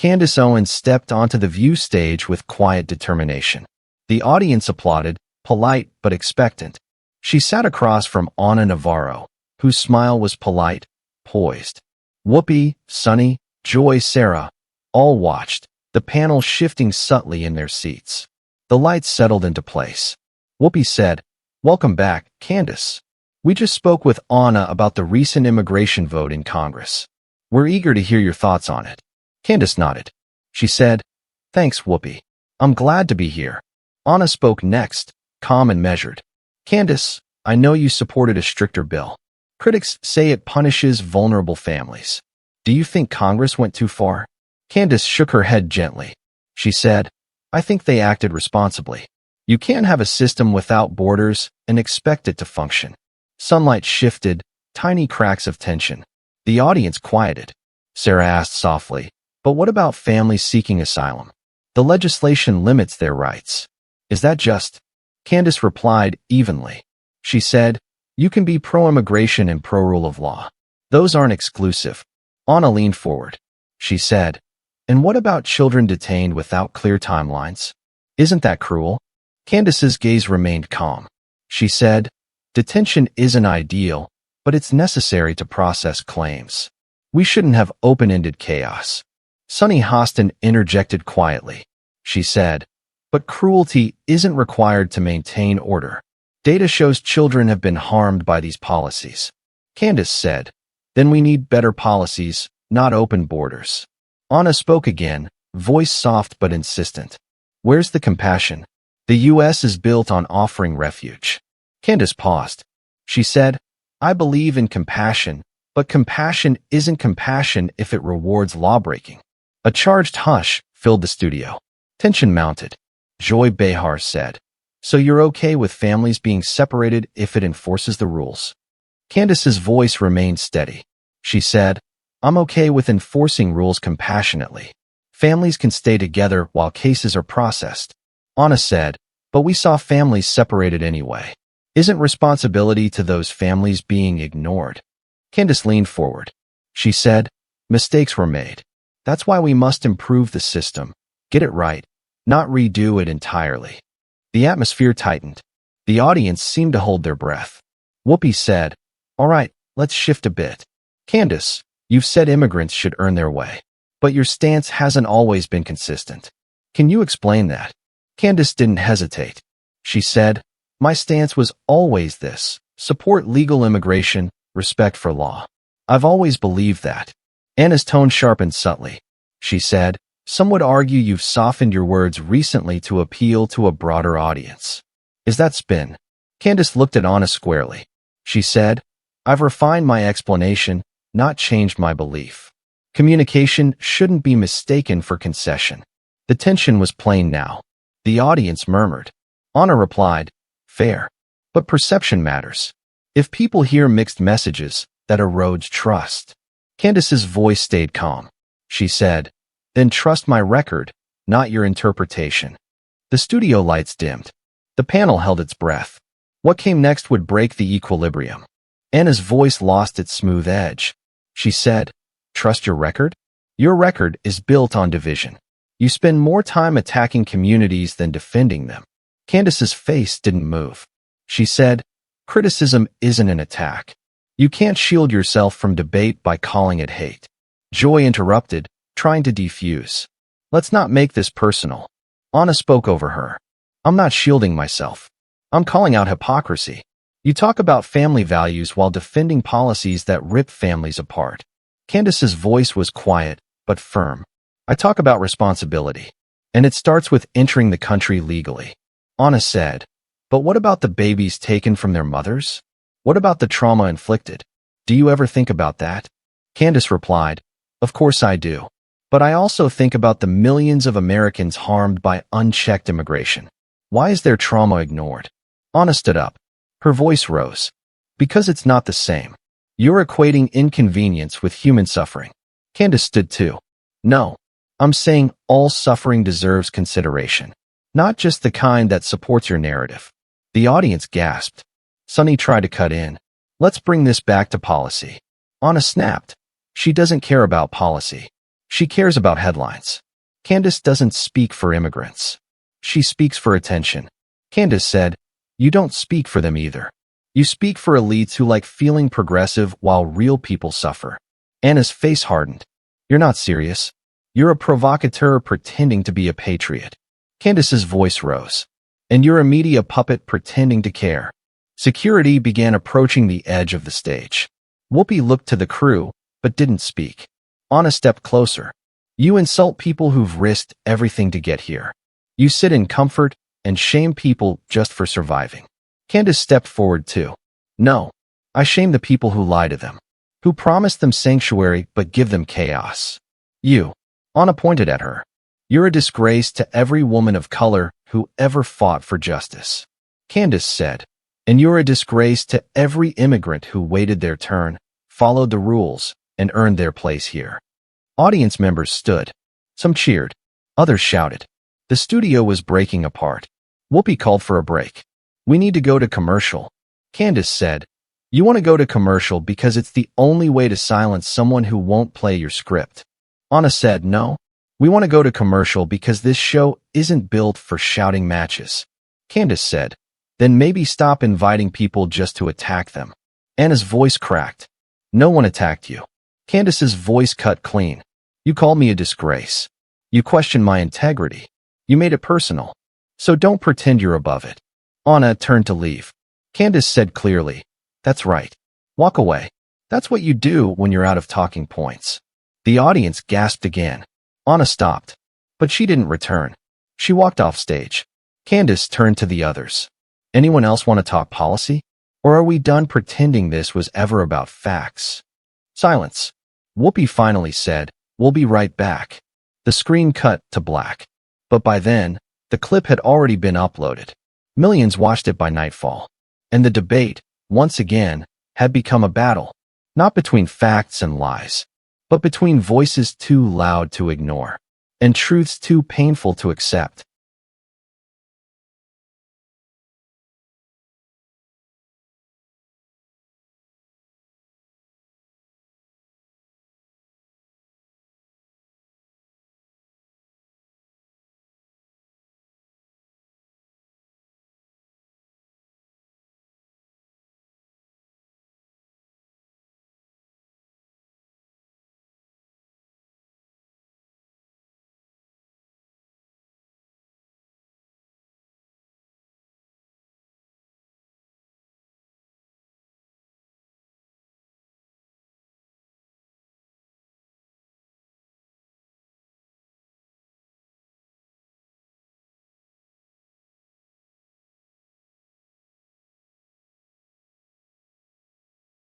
Candace Owens stepped onto the view stage with quiet determination. The audience applauded, polite but expectant. She sat across from Ana Navarro, whose smile was polite, poised. Whoopi, Sunny, Joy, Sarah, all watched, the panel shifting subtly in their seats. The lights settled into place. Whoopi said, "Welcome back, Candace. We just spoke with Ana about the recent immigration vote in Congress. We're eager to hear your thoughts on it." Candace nodded. She said, "Thanks, Whoopi. I'm glad to be here." Ana spoke next, calm and measured. "Candace, I know you supported a stricter bill. Critics say it punishes vulnerable families. Do you think Congress went too far?" Candace shook her head gently. She said, "I think they acted responsibly. You can't have a system without borders and expect it to function." Sunlight shifted, tiny cracks of tension. The audience quieted. Sarah asked softly, "But what about families seeking asylum? The legislation limits their rights. Is that just?" Candace replied evenly. She said, "You can be pro-immigration and pro-rule of law. Those aren't exclusive." Ana leaned forward. She said, "And what about children detained without clear timelines? Isn't that cruel?" Candace's gaze remained calm. She said, "Detention isn't ideal, but it's necessary to process claims. We shouldn't have open-ended chaos." Sunny Hostin interjected quietly. She said, "But cruelty isn't required to maintain order. Data shows children have been harmed by these policies." Candace said, "Then we need better policies, not open borders." Ana spoke again, voice soft but insistent. "Where's the compassion? The U.S. is built on offering refuge." Candace paused. She said, "I believe in compassion, but compassion isn't compassion if it rewards lawbreaking." A charged hush filled the studio. Tension mounted. Joy Behar said, "So you're okay with families being separated if it enforces the rules?" Candace's voice remained steady. She said, "I'm okay with enforcing rules compassionately. Families can stay together while cases are processed." Ana said, "But we saw families separated anyway. Isn't responsibility to those families being ignored?" Candace leaned forward. She said, "Mistakes were made. That's why we must improve the system, get it right, not redo it entirely." The atmosphere tightened. The audience seemed to hold their breath. Whoopi said, "All right, let's shift a bit. Candace, you've said immigrants should earn their way, but your stance hasn't always been consistent. Can you explain that?" Candace didn't hesitate. She said, "My stance was always this: support legal immigration, respect for law. I've always believed that." Ana's tone sharpened subtly. She said, "Some would argue you've softened your words recently to appeal to a broader audience. Is that spin?" Candace looked at Ana squarely. She said, "I've refined my explanation, not changed my belief. Communication shouldn't be mistaken for concession." The tension was plain now. The audience murmured. Ana replied, "Fair. But perception matters. If people hear mixed messages, that erodes trust." Candace's voice stayed calm. She said, "Then trust my record, not your interpretation." The studio lights dimmed. The panel held its breath. What came next would break the equilibrium. Ana's voice lost its smooth edge. She said, "Trust your record? Your record is built on division. You spend more time attacking communities than defending them." Candace's face didn't move. She said, "Criticism isn't an attack. You can't shield yourself from debate by calling it hate." Joy interrupted, trying to defuse. "Let's not make this personal." Ana spoke over her. "I'm not shielding myself. I'm calling out hypocrisy. You talk about family values while defending policies that rip families apart." Candace's voice was quiet, but firm. "I talk about responsibility, and it starts with entering the country legally." Ana said, "But what about the babies taken from their mothers? What about the trauma inflicted? Do you ever think about that?" Candace replied, "Of course I do. But I also think about the millions of Americans harmed by unchecked immigration. Why is their trauma ignored?" Ana stood up. Her voice rose. "Because it's not the same. You're equating inconvenience with human suffering." Candace stood too. "No. I'm saying all suffering deserves consideration, not just the kind that supports your narrative." The audience gasped. Sunny tried to cut in. "Let's bring this back to policy." Ana snapped. "She doesn't care about policy. She cares about headlines. Candace doesn't speak for immigrants. She speaks for attention. Candace said, "You don't speak for them either. You speak for elites who like feeling progressive while real people suffer." Ana's face hardened. "You're not serious. You're a provocateur pretending to be a patriot." Candace's voice rose. "And you're a media puppet pretending to care." Security began approaching the edge of the stage. Whoopi looked to the crew, but didn't speak. Ana stepped closer. "You insult people who've risked everything to get here. You sit in comfort and shame people just for surviving." Candace stepped forward too. "No, I shame the people who lie to them, who promise them sanctuary but give them chaos. You," Ana pointed at her, "you're a disgrace to every woman of color who ever fought for justice." Candace said, "And you're a disgrace to every immigrant who waited their turn, followed the rules, and earned their place here." Audience members stood. Some cheered. Others shouted. The studio was breaking apart. Whoopi called for a break. "We need to go to commercial." Candace said, "You want to go to commercial because it's the only way to silence someone who won't play your script." Ana said, "No, we want to go to commercial because this show isn't built for shouting matches." Candace said, "Then maybe stop inviting people just to attack them." Ana's voice cracked. "No one attacked you." Candace's voice cut clean. "You called me a disgrace. You questioned my integrity. You made it personal. So don't pretend you're above it." Ana turned to leave. Candace said clearly, "That's right. Walk away. That's what you do when you're out of talking points." The audience gasped again. Ana stopped, but she didn't return. She walked off stage. Candace turned to the others. "Anyone else want to talk policy? Or are we done pretending this was ever about facts?" Silence. Whoopi finally said, "We'll be right back." The screen cut to black. But by then, the clip had already been uploaded. Millions watched it by nightfall. And the debate, once again, had become a battle, not between facts and lies, but between voices too loud to ignore and truths too painful to accept.